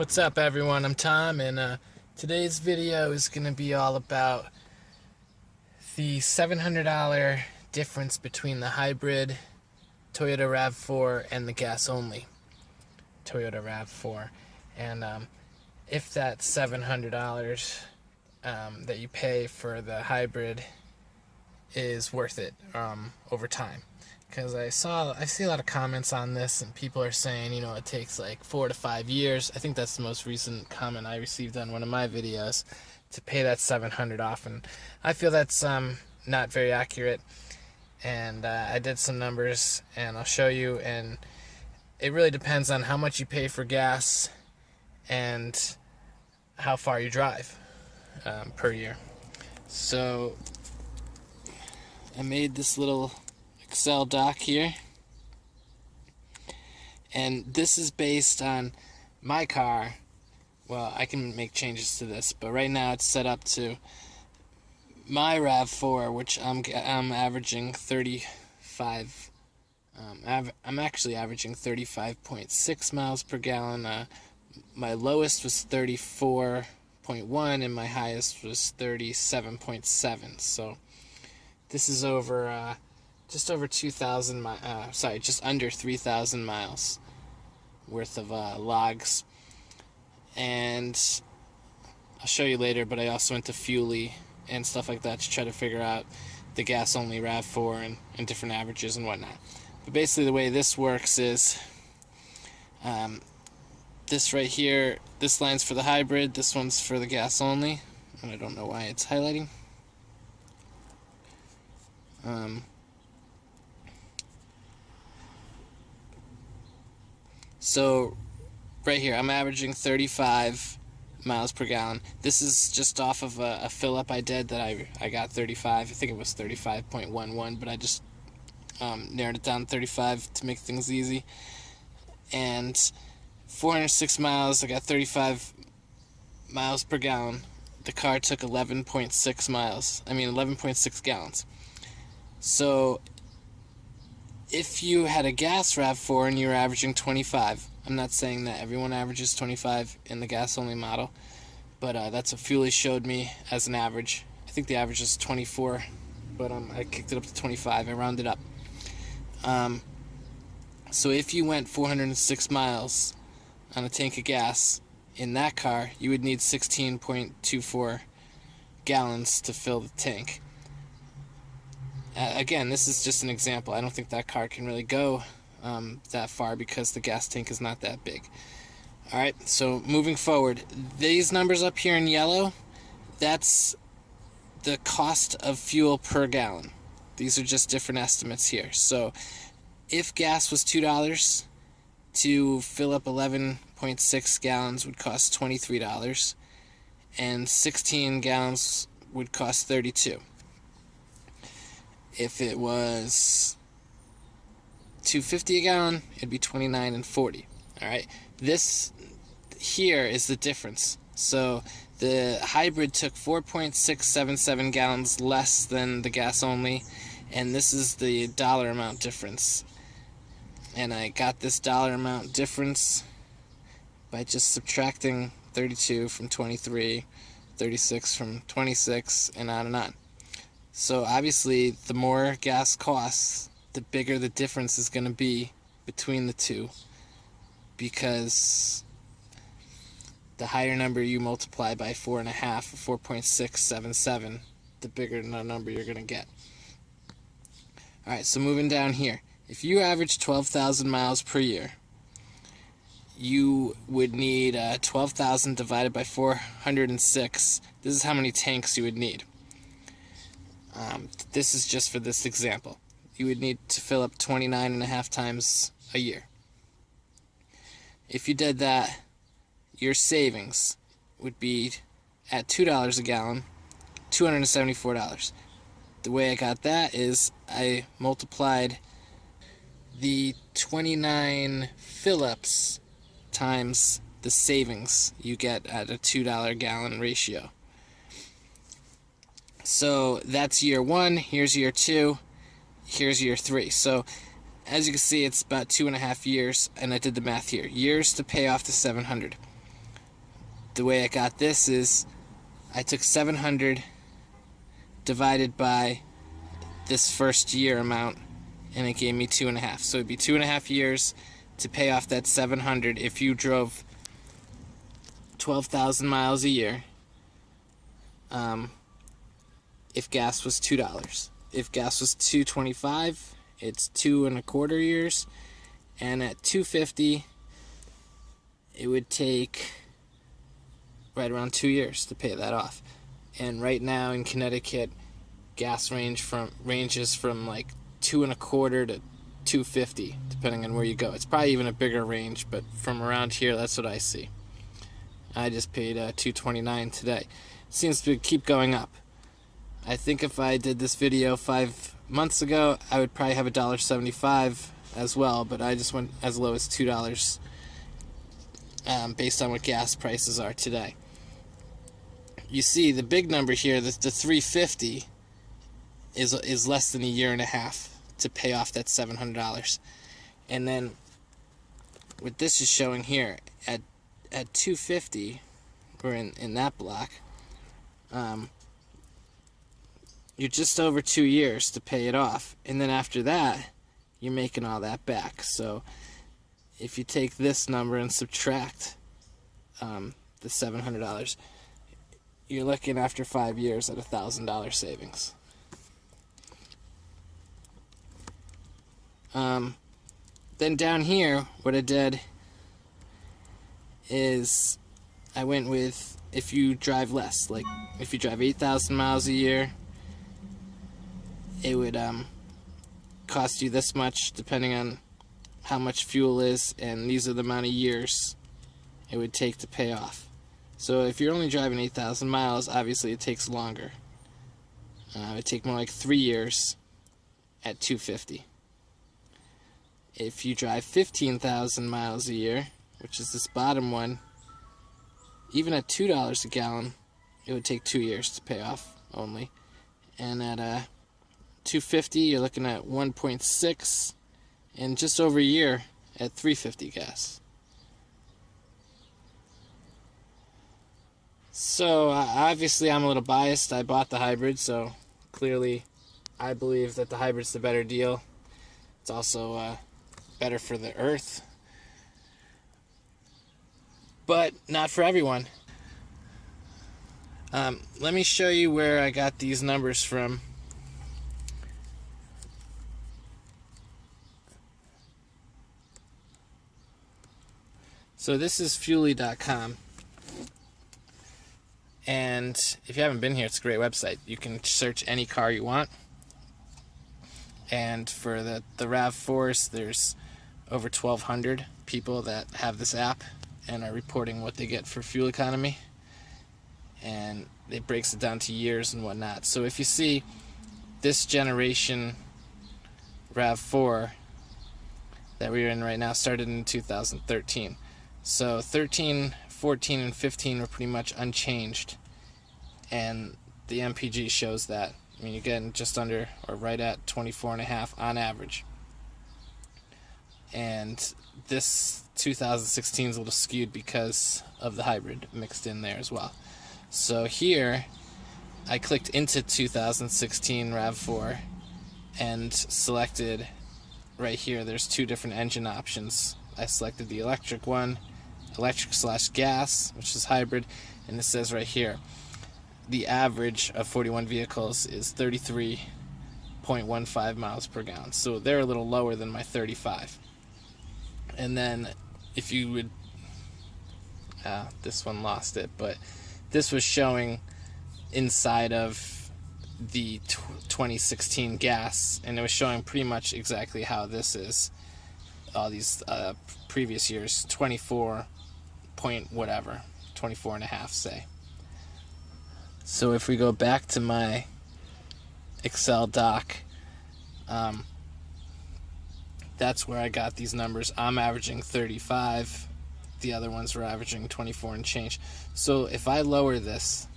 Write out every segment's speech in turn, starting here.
What's up, everyone? I'm Tom, and today's video is going to be all about the $700 difference between the hybrid Toyota Rav4 and the gas-only Toyota Rav4. And if that $700 that you pay for the hybrid is worth it over time. Because I see a lot of comments on this, and people are saying, it takes like 4 to 5 years. I think that's the most recent comment I received on one of my videos, to pay that $700 off, and I feel that's not very accurate. And I did some numbers, and I'll show you. And it really depends on how much you pay for gas and how far you drive per year. So I made this little Excel doc here, and this is based on my car. Well, I can make changes to this, but right now it's set up to my Rav4, which I'm averaging 35. I'm actually averaging 35.6 miles per gallon. My lowest was 34.1, and my highest was 37.7. So this is over just over 2,000 just under 3,000 miles worth of logs. And I'll show you later, but I also went to Fuelie and stuff like that to try to figure out the gas-only Rav4 and different averages and whatnot. But basically the way this works is this right here, this line's for the hybrid, this one's for the gas-only, and I don't know why it's highlighting. So right here, I'm averaging 35 miles per gallon. This is just off of a fill-up I did that I got 35. I think it was 35.11, but I just narrowed it down to 35 to make things easy. And 406 miles, I got 35 miles per gallon. The car took 11.6 gallons. So if you had a gas Rav4 and you were averaging 25, I'm not saying that everyone averages 25 in the gas-only model, but that's what Fuelie showed me as an average. I think the average is 24, but I kicked it up to 25. I rounded up. So if you went 406 miles on a tank of gas in that car, you would need 16.24 gallons to fill the tank. Again, this is just an example. I don't think that car can really go that far because the gas tank is not that big. Alright, so moving forward, these numbers up here in yellow, that's the cost of fuel per gallon. These are just different estimates here. So if gas was $2, to fill up 11.6 gallons would cost $23, and 16 gallons would cost $32. If it was $2.50 a gallon, it'd be $29 and $40. All right, this here is the difference. So the hybrid took 4.677 gallons less than the gas only, and this is the dollar amount difference. And I got this dollar amount difference by just subtracting 32 from 23, 36 from 26, and on and on. So obviously, the more gas costs, the bigger the difference is going to be between the two, because the higher number you multiply by 4.5, or 4.677, the bigger the number you're going to get. Alright, so moving down here. If you average 12,000 miles per year, you would need 12,000 divided by 406. This is how many tanks you would need. This is just for this example. You would need to fill up 29.5 times a year. If you did that, your savings would be at $2 a gallon, $274. The way I got that is I multiplied the 29 fill-ups times the savings you get at a $2 gallon ratio. So that's year 1, here's year 2, here's year 3. So as you can see, it's about 2.5 years, and I did the math here. Years to pay off the $700. the way I got this is I took 700 divided by this first year amount, and it gave me 2.5. So it'd be 2.5 years to pay off that 700 if you drove 12,000 miles a year. If gas was $2. If gas was $2.25, it's 2.25 years, and at $2.50, it would take right around 2 years to pay that off. And right now in Connecticut, gas ranges from like 2.25 to $2.50, depending on where you go. It's probably even a bigger range, but from around here, that's what I see. I just paid $2.29 today. It seems to keep going up. I think if I did this video 5 months ago, I would probably have $1.75 as well, but I just went as low as $2 based on what gas prices are today. You see, the big number here, the $3.50, is less than a year and a half to pay off that $700. And then what this is showing here at $2.50, we're in that block, you're just over 2 years to pay it off, and then after that you're making all that back. So if you take this number and subtract the $700, you're looking after 5 years at $1,000 savings. Then down here, what I did is I went with if you drive less. Like if you drive 8,000 miles a year, it would cost you this much depending on how much fuel is, and these are the amount of years it would take to pay off. So if you're only driving 8,000 miles, obviously it takes longer. It would take more like 3 years at $2.50. If you drive 15,000 miles a year, which is this bottom one, even at $2 a gallon, it would take 2 years to pay off only. And at $2.50, you're looking at 1.6, and just over a year at $3.50 gas. So obviously I'm a little biased. I bought the hybrid, so clearly I believe that the hybrid's the better deal. It's also better for the earth, but not for everyone. Let me show you where I got these numbers from. So this is Fuely.com, and if you haven't been here, it's a great website. You can search any car you want, and for the Rav4s, there's over 1,200 people that have this app and are reporting what they get for fuel economy, and it breaks it down to years and whatnot. So if you see this generation Rav4 that we're in right now started in 2013. So 13, 14, and 15 were pretty much unchanged, and the MPG shows that. I mean, you're getting just under or right at 24.5 on average. And this 2016 is a little skewed because of the hybrid mixed in there as well. So here, I clicked into 2016 Rav4 and selected right here, there's two different engine options. I selected the electric one, electric/gas, which is hybrid, and it says right here, the average of 41 vehicles is 33.15 miles per gallon. So they're a little lower than my 35. And then if you would, this one lost it, but this was showing inside of the 2016 gas, and it was showing pretty much exactly how this is. All these previous years, 24 point whatever, 24.5 say. So if we go back to my Excel doc, that's where I got these numbers. I'm averaging 35. The other ones were averaging 24 and change. So if I lower this,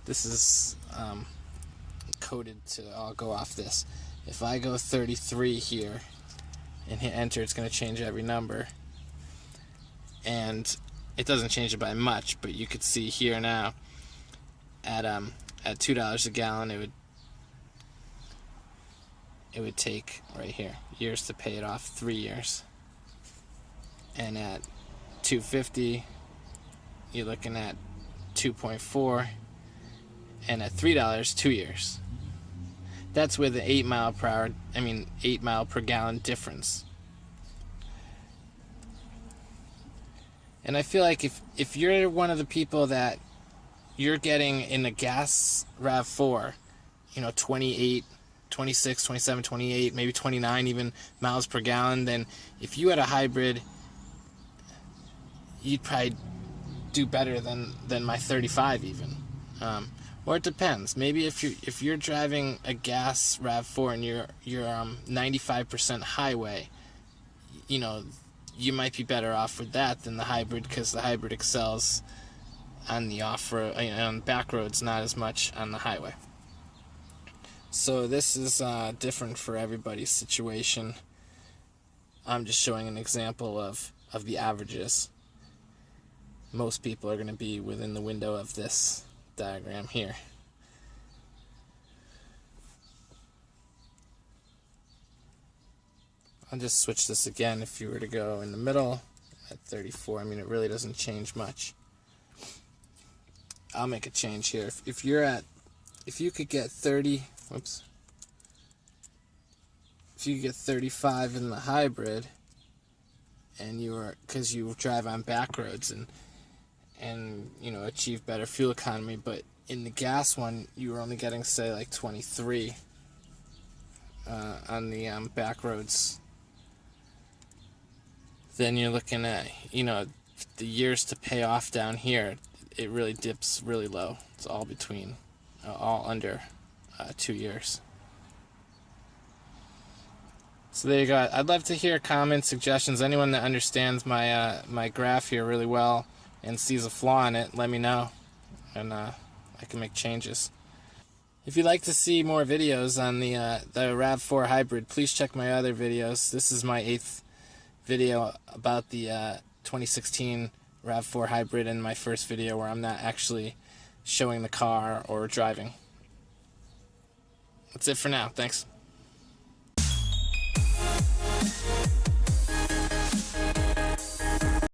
this is coded to, I'll go off this. If I go 33 here and hit enter, it's going to change every number. And it doesn't change it by much, but you could see here now at $2 a gallon, it would take right here years to pay it off, 3 years. And at $2.50, you're looking at 2.4, and at $3, 2 years. That's with the 8 mile per gallon difference. And I feel like if you're one of the people that you're getting in a gas RAV4, 28, 26, 27, 28, maybe 29 even miles per gallon, then if you had a hybrid, you'd probably do better than my 35 even. Or it depends. Maybe if you're driving a gas RAV4 and you're 95% highway, you might be better off with that than the hybrid, because the hybrid excels on the off-road, on back roads, not as much on the highway. So this is different for everybody's situation. I'm just showing an example of the averages. Most people are going to be within the window of this diagram here. I'll just switch this again. If you were to go in the middle at 34, it really doesn't change much. I'll make a change here. If you could get 30, if you could get 35 in the hybrid, and because you drive on back roads and achieve better fuel economy, but in the gas one you were only getting, say, like 23 on the back roads, then you're looking at the years to pay off down here. It really dips really low. It's all between all under 2 years. So there you go. I'd love to hear comments, suggestions. Anyone that understands my graph here really well and sees a flaw in it, let me know, and I can make changes. If you'd like to see more videos on the Rav4 Hybrid, please check my other videos. This is my 8th video about the 2016 Rav4 Hybrid, and my first video where I'm not actually showing the car or driving. That's it for now. Thanks.